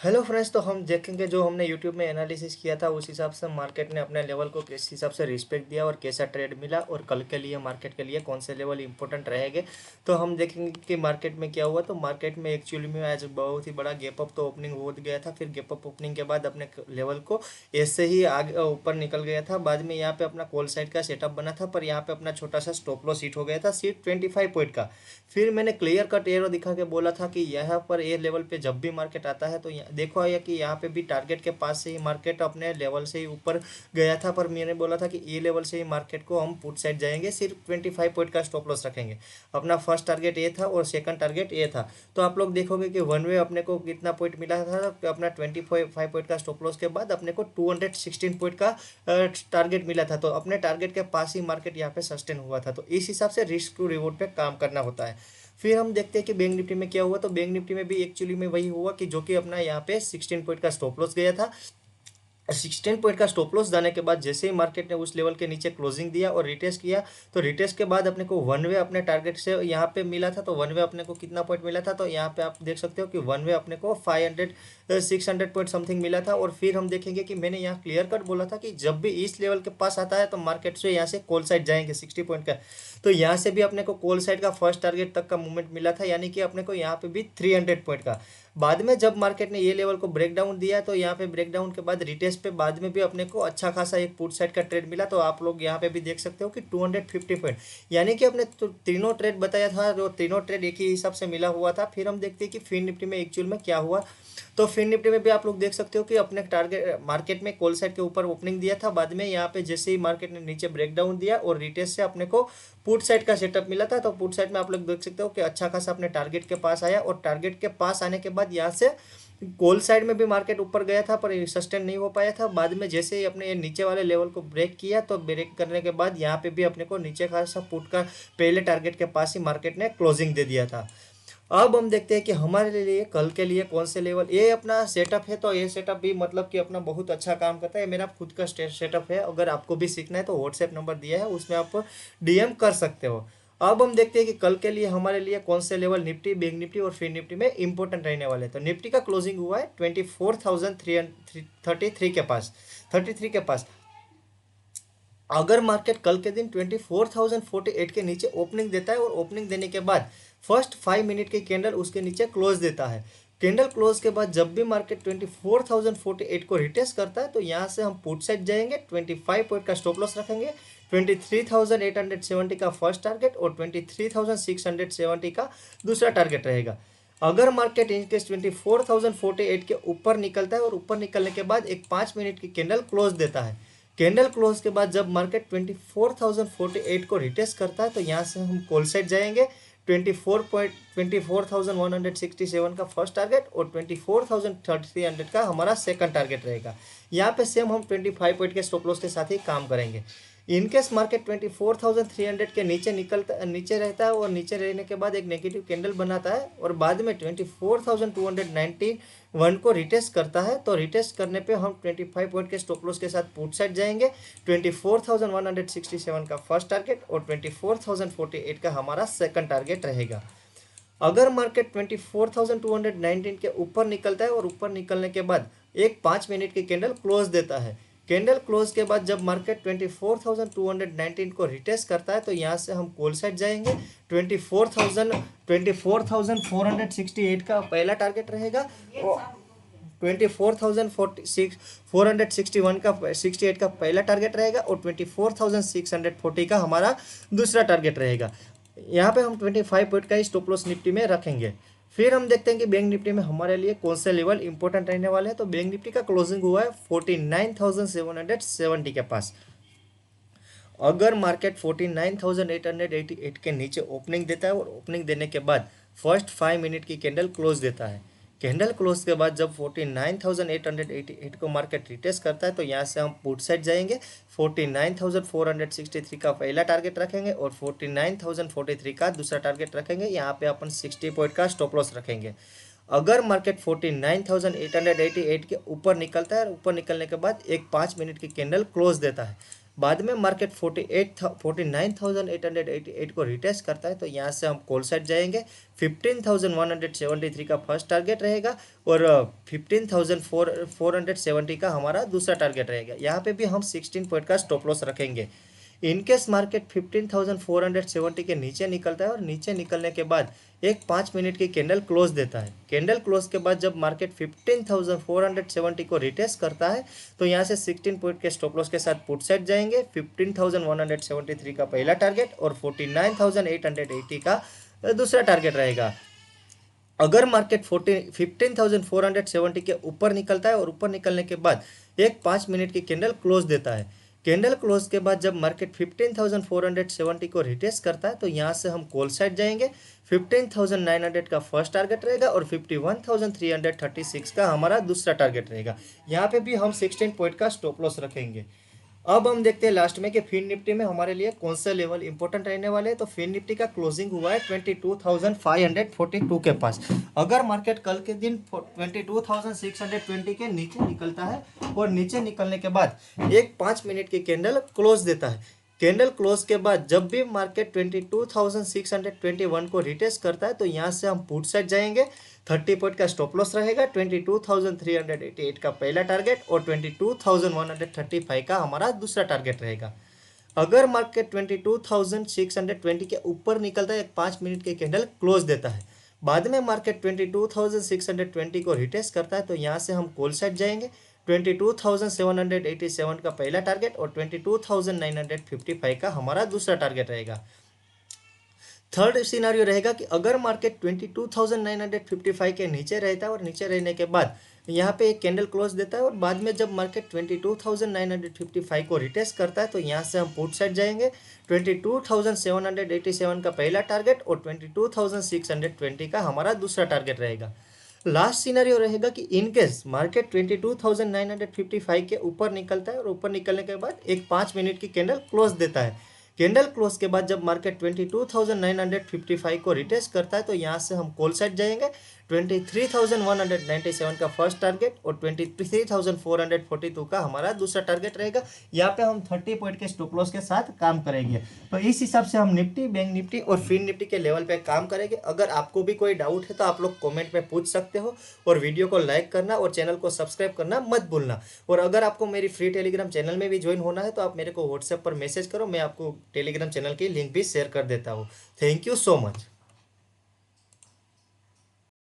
Hello friends, तो हम देखेंगे जो हमने यूट्यूब में एनालिसिस किया था उस हिसाब से मार्केट ने अपने लेवल को किस हिसाब से रिस्पेक्ट दिया और कैसा ट्रेड मिला और कल के लिए मार्केट के लिए कौन से लेवल इंपॉर्टेंट रहेंगे। तो हम देखेंगे कि मार्केट में क्या हुआ। तो मार्केट में एक्चुअली में आज बहुत ही बड़ा गैप अप तो ओपनिंग हो गया था, फिर गैप अप ओपनिंग के बाद अपने लेवल को ऐसे ही आगे ऊपर निकल गया था। बाद में यहाँ पे अपना कॉल साइड का सेटअप बना था, पर यहाँ पे अपना छोटा सा स्टॉप लॉस हिट हो गया था, सिर्फ 25 पॉइंट का। फिर मैंने क्लियर कट एरो दिखा के बोला था कि यहाँ पर ये लेवल पे जब भी मार्केट आता है तो देखो ये कि यहाँ पे भी टारगेट के पास से ही मार्केट अपने लेवल से ही ऊपर गया था, पर मैंने बोला था कि ये लेवल से ही मार्केट को हम पुट साइड जाएंगे, सिर्फ 25 पॉइंट का स्टॉप लॉस रखेंगे। अपना फर्स्ट टारगेट ये था और सेकंड टारगेट ये था। तो आप लोग देखोगे कि वन वे अपने को कितना पॉइंट मिला था। तो अपना 25 पॉइंट का स्टॉप लॉस के बाद अपने को 216 पॉइंट का टारगेट मिला था। तो अपने टारगेट के पास ही मार्केट यहाँ पे सस्टेन हुआ था। तो इस हिसाब से रिस्क टू रिवॉर्ड पे काम करना होता है। फिर हम देखते हैं कि बैंक निफ्टी में क्या हुआ। तो बैंक निफ्टी में भी एक्चुअली में वही हुआ कि जो कि अपना यहाँ पे 16 पॉइंट का स्टॉप लॉस गया था। 16 पॉइंट का स्टॉप लॉस जाने के बाद जैसे ही मार्केट ने उस लेवल के नीचे क्लोजिंग दिया और रिटेस्ट किया, तो रिटेस्ट के बाद अपने को वन वे अपने टारगेट से यहाँ पे मिला था। तो वन वे अपने को कितना पॉइंट मिला था, तो यहाँ पे आप देख सकते हो कि वन वे अपने को 600 पॉइंट समथिंग मिला था। और फिर हम देखेंगे कि मैंने यहाँ क्लियर कट बोला था कि जब भी इस लेवल के पास आता है तो मार्केट से यहाँ से कॉल साइड जाएंगे 60 पॉइंट का। तो यहाँ से भी अपने को कॉल साइड का फर्स्ट टारगेट तक का मूवमेंट मिला था, यानी कि अपने को यहाँ पे भी 300 पॉइंट का। बाद में जब मार्केट ने ये लेवल को ब्रेक डाउन दिया तो यहाँ पे ब्रेक डाउन के बाद रिटेस्ट पे बाद में भी अपने को अच्छा खासा एक पुट साइड का ट्रेड मिला। तो आप लोग यहाँ पे भी देख सकते हो कि 250 पॉइंट, यानी कि अपने तो तीनों ट्रेड बताया था, जो तीनों ट्रेड एक ही हिसाब से मिला हुआ था। फिर हम देखते हैं कि फिन निफ्टी में एक्चुअल में क्या हुआ। तो फिन निफ्टी में भी आप लोग देख सकते हो कि अपने टारगेट मार्केट में कॉल साइड के ऊपर ओपनिंग दिया था। बाद में यहाँ पे जैसे ही मार्केट ने नीचे ब्रेक डाउन दिया और रिटेस्ट से अपने को पुट साइड का सेटअप मिला था। तो पुट साइड में आप लोग देख सकते हो कि अच्छा खासा अपने टारगेट के पास आया, और टारगेट के पास आने के बाद यहाँ से कॉल साइड में भी मार्केट ऊपर गया था, पर सस्टेन नहीं हो पाया था। बाद में जैसे ही अपने ये नीचे वाले लेवल को ब्रेक किया, तो ब्रेक करने के बाद यहाँ पे भी अपने को नीचे खासा पुट का पहले टारगेट के पास ही मार्केट ने क्लोजिंग दे दिया था। अब हम देखते हैं कि हमारे लिए कल के लिए कौन से लेवल ये अपना सेटअप है। तो ये सेटअप भी मतलब कि अपना बहुत अच्छा काम करता है। मेरा खुद का सेटअप है, अगर आपको भी सीखना है तो व्हाट्सएप नंबर दिया है, उसमें आप डीएम कर सकते हो। अब हम देखते हैं कि कल के लिए हमारे लिए कौन से लेवल निफ्टी, बैंक निफ्टी और फिर निफ्टी में इंपॉर्टेंट रहने वाले हैं। तो निफ्टी का क्लोजिंग हुआ है 24,333 के पास, 33 के पास। अगर मार्केट कल के दिन 24,048 के नीचे ओपनिंग देता है और ओपनिंग देने के बाद फर्स्ट 5 मिनट की कैंडल उसके नीचे क्लोज देता है, कैंडल क्लोज के बाद जब भी मार्केट 24,048 को रिटेस्ट करता है, तो यहाँ से हम पुट साइड जाएंगे, 25 पॉइंट का स्टॉप लॉस रखेंगे, 23,870 का फर्स्ट टारगेट और 23,670 का दूसरा टारगेट रहेगा। अगर मार्केट इनकेस 24,048 के ऊपर निकलता है और ऊपर निकलने के बाद एक 5 मिनट की कैंडल क्लोज देता है, कैंडल क्लोज के बाद जब मार्केट 24,048 को रिटेस्ट करता है, तो यहाँ से हम कॉल साइड जाएंगे, 24,167 का फर्स्ट टारगेट और 24,300 का हमारा सेकंड टारगेट रहेगा। यहाँ पे सेम हम 25 पॉइंट के स्टॉप लॉस के साथ ही काम करेंगे। इनकेस मार्केट 24,300 के नीचे निकलता नीचे रहता है और नीचे रहने के बाद एक नेगेटिव कैंडल बनाता है और बाद में 24,291 को रिटेस्ट करता है, तो रिटेस्ट करने पे हम 25 पॉइंट के स्टॉप लॉस के साथ पुट साइड जाएंगे, 24,167 का फर्स्ट टारगेट और 24,048 का हमारा सेकंड टारगेट रहेगा। अगर मार्केट 24,219 के ऊपर निकलता है और ऊपर निकलने के बाद एक 5 मिनट की कैंडल क्लोज देता है, कैंडल क्लोज के बाद जब मार्केट 24,219 को रिटेस्ट करता है, तो यहाँ से हम कॉल साइड जाएंगे, 24,468 का पहला टारगेट रहेगा और 24,461 का 68 का पहला टारगेट रहेगा और 24,640 का हमारा दूसरा टारगेट रहेगा। यहाँ पे हम 25 पॉइंट का ही स्टॉप लॉस निफ्टी में रखेंगे। फिर हम देखते हैं कि बैंक निफ्टी में हमारे लिए कौन से लेवल इंपॉर्टेंट रहने वाले हैं। तो बैंक निफ्टी का क्लोजिंग हुआ है 49,770 के पास। अगर मार्केट 49,888 के नीचे ओपनिंग देता है और ओपनिंग देने के बाद फर्स्ट 5 मिनट की कैंडल क्लोज देता है, कैंडल क्लोज के बाद जब 49,888 को मार्केट रिटेस्ट करता है, तो यहाँ से हम पुट साइड जाएंगे, 49,463 का पहला टारगेट रखेंगे और 49,043 का दूसरा टारगेट रखेंगे। यहाँ पे अपन 60 पॉइंट का स्टॉप लॉस रखेंगे। अगर मार्केट 49,888 के ऊपर निकलता है और ऊपर निकलने के बाद एक 5 मिनट की कैंडल क्लोज देता है, बाद में मार्केट 49,888 को रिटेस्ट करता है तो यहाँ से हम कॉल साइड जाएंगे। 15,173 का फर्स्ट टारगेट रहेगा और 15,470 का हमारा दूसरा टारगेट रहेगा। यहाँ पे भी हम 16 पॉइंट का स्टॉप लॉस रखेंगे। इनकेस मार्केट 15,470 के नीचे निकलता है और नीचे निकलने के बाद एक 5 मिनट की कैंडल क्लोज देता है, कैंडल क्लोज के बाद जब मार्केट 15,470 को रिटेस्ट करता है तो यहाँ से 16 पॉइंट के स्टॉप लॉस के साथ पुट साइड जाएंगे। 15,173 का पहला टारगेट और 49,880 का दूसरा टारगेट रहेगा। अगर मार्केट 15,470 के ऊपर निकलता है और ऊपर निकलने के बाद एक 5 मिनट की कैंडल क्लोज देता है, कैंडल क्लोज के बाद जब मार्केट 15,470 को रिटेस्ट करता है तो यहाँ से हम कॉल साइड जाएंगे। 15,900 का फर्स्ट टारगेट रहेगा और 51,336 का हमारा दूसरा टारगेट रहेगा। यहाँ पे भी हम 16 पॉइंट का स्टॉप लॉस रखेंगे। अब हम देखते हैं लास्ट में कि फिन निफ्टी में हमारे लिए कौन सा लेवल इंपॉर्टेंट रहने वाले हैं। तो फिन निफ्टी का क्लोजिंग हुआ है 22,542 के पास। अगर मार्केट कल के दिन 22,620 के नीचे निकलता है और नीचे निकलने के बाद एक 5 मिनट की कैंडल क्लोज देता है, कैंडल क्लोज के बाद जब भी मार्केट 22,621 को रिटेस्ट करता है तो यहाँ से हम पुट साइड जाएंगे। 30 पॉइंट का स्टॉप लॉस रहेगा। 22,388 का पहला टारगेट और 22,135 का हमारा दूसरा टारगेट रहेगा। अगर मार्केट 22,620 के ऊपर निकलता है, एक 5 मिनट की कैंडल क्लोज देता है, बाद में मार्केट 22,620 को रिटेस्ट करता है तो यहाँ से हम कॉल साइड जाएंगे। 22,787 का पहला टारगेट और 22,955 का हमारा दूसरा टारगेट रहेगा। थर्ड सिनारियो रहेगा कि अगर मार्केट 22,955 के नीचे रहता है और नीचे रहने के बाद यहाँ पे एक कैंडल क्लोज देता है और बाद में जब मार्केट 22,955 को रिटेस्ट करता है तो यहाँ से हम पुट साइड जाएंगे। 22,787 का पहला टारगेट और 22,620 का हमारा दूसरा टारगेट रहेगा। लास्ट सिनेरियो रहेगा कि इनकेस मार्केट 22,955 के ऊपर निकलता है और ऊपर निकलने के बाद एक 5 मिनट की कैंडल क्लोज देता है, कैंडल क्लोज के बाद जब मार्केट 22,955 को रिटेस्ट करता है तो यहाँ से हम कॉल साइड जाएंगे। 23,197 का फर्स्ट टारगेट और 23,442 का हमारा दूसरा टारगेट रहेगा। यहाँ पे हम 30 पॉइंट के स्टॉप लॉस के साथ काम करेंगे। तो इस हिसाब से हम निफ्टी, बैंक निफ्टी और फिन निफ्टी के लेवल पे काम करेंगे। अगर आपको भी कोई डाउट है तो आप लोग कमेंट में पूछ सकते हो और वीडियो को लाइक करना और चैनल को सब्सक्राइब करना मत भूलना। और अगर आपको मेरी फ्री टेलीग्राम चैनल में भी ज्वाइन होना है तो आप मेरे को व्हाट्सएप पर मैसेज करो, मैं आपको टेलीग्राम चैनल की लिंक भी शेयर कर देता हूँ। Thank you so much.